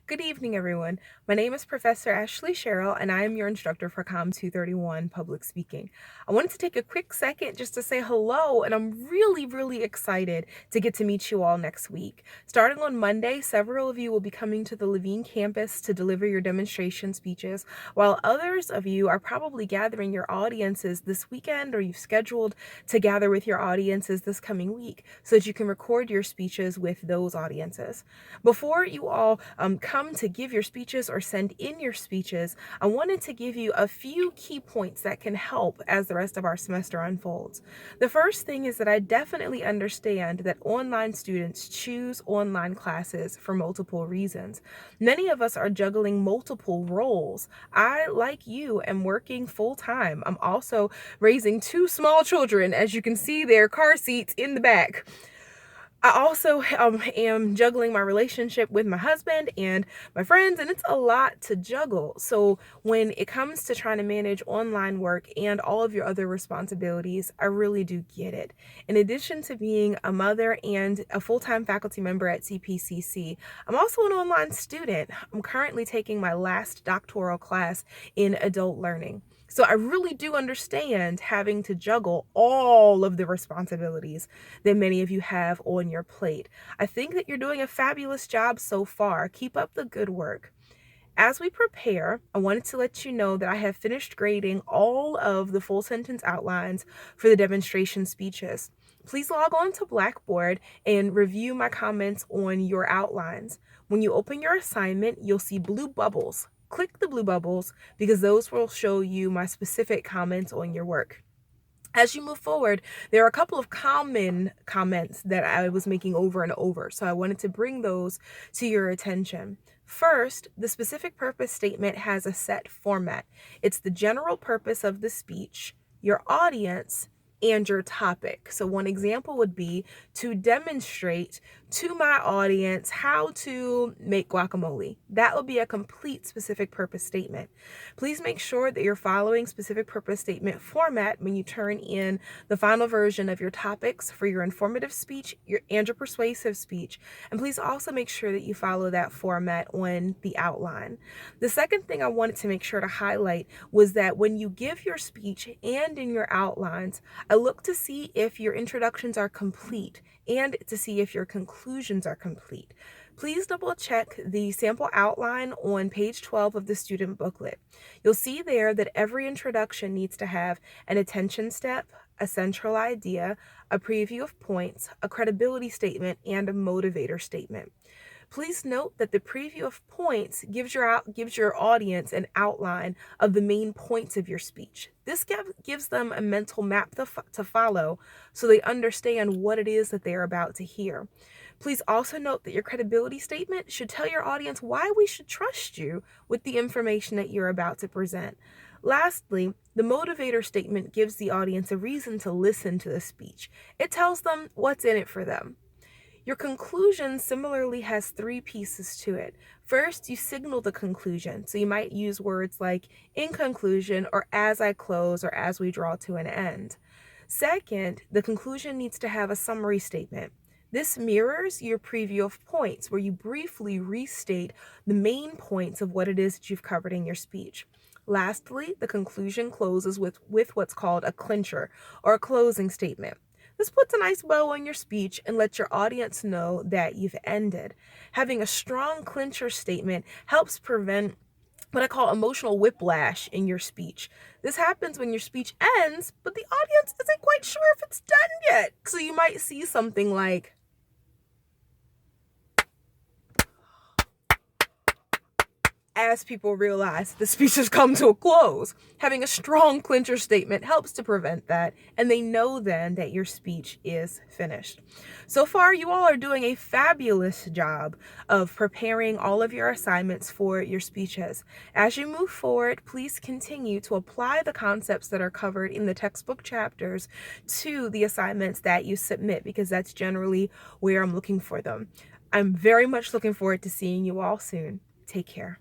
Good evening, everyone. My name is Professor Ashley Sherrill, and I am your instructor for COM 231 Public Speaking. I wanted to take a quick second just to say hello, and I'm really excited to get to meet you all next week. Starting on Monday, several of you will be coming to the Levine campus to deliver your demonstration speeches, while others of you are probably gathering your audiences this weekend, or you've scheduled to gather with your audiences this coming week so that you can record your speeches with those audiences. Before you all come to give your speeches or send in your speeches, I wanted to give you a few key points that can help as the rest of our semester unfolds. The first thing is that I definitely understand that online students choose online classes for multiple reasons. Many of us are juggling multiple roles. I, like you, am working full time. I'm also raising two small children, as you can see their car seats in the back. I also am juggling my relationship with my husband and my friends, and it's a lot to juggle. So when it comes to trying to manage online work and all of your other responsibilities, I really do get it. In addition to being a mother and a full-time faculty member at CPCC, I'm also an online student. I'm currently taking my last doctoral class in adult learning. So I really do understand having to juggle all of the responsibilities that many of you have on your plate. I think that you're doing a fabulous job so far. Keep up the good work. As we prepare, I wanted to let you know that I have finished grading all of the full sentence outlines for the demonstration speeches. Please log on to Blackboard and review my comments on your outlines. When you open your assignment, you'll see blue bubbles. Click the blue bubbles because those will show you my specific comments on your work. As you move forward, there are a couple of common comments that I was making over and over, so I wanted to bring those to your attention. First, the specific purpose statement has a set format. It's the general purpose of the speech, your audience, and your topic. So one example would be to demonstrate to my audience how to make guacamole. That would be a complete specific purpose statement. Please make sure that you're following specific purpose statement format when you turn in the final version of your topics for your informative speech and your persuasive speech. And please also make sure that you follow that format on the outline. The second thing I wanted to make sure to highlight was that when you give your speech and in your outlines, I look to see if your introductions are complete and to see if your conclusions are complete. Please double check the sample outline on page 12 of the student booklet. You'll see there that every introduction needs to have an attention step, a central idea, a preview of points, a credibility statement, and a motivator statement. Please note that the preview of points gives your audience an outline of the main points of your speech. This gives them a mental map to follow so they understand what it is that they're about to hear. Please also note that your credibility statement should tell your audience why we should trust you with the information that you're about to present. Lastly, the motivator statement gives the audience a reason to listen to the speech. It tells them what's in it for them. Your conclusion similarly has three pieces to it. First, you signal the conclusion. So you might use words like in conclusion or as I close or as we draw to an end. Second, the conclusion needs to have a summary statement. This mirrors your preview of points where you briefly restate the main points of what it is that you've covered in your speech. Lastly, the conclusion closes with what's called a clincher or a closing statement. This puts a nice bow on your speech and lets your audience know that you've ended. Having a strong clincher statement helps prevent what I call emotional whiplash in your speech. This happens when your speech ends, but the audience isn't quite sure if it's done yet. So you might see something like, as people realize the speech has come to a close. Having a strong clincher statement helps to prevent that, and they know then that your speech is finished. So far, you all are doing a fabulous job of preparing all of your assignments for your speeches. As you move forward, please continue to apply the concepts that are covered in the textbook chapters to the assignments that you submit, because that's generally where I'm looking for them. I'm very much looking forward to seeing you all soon. Take care.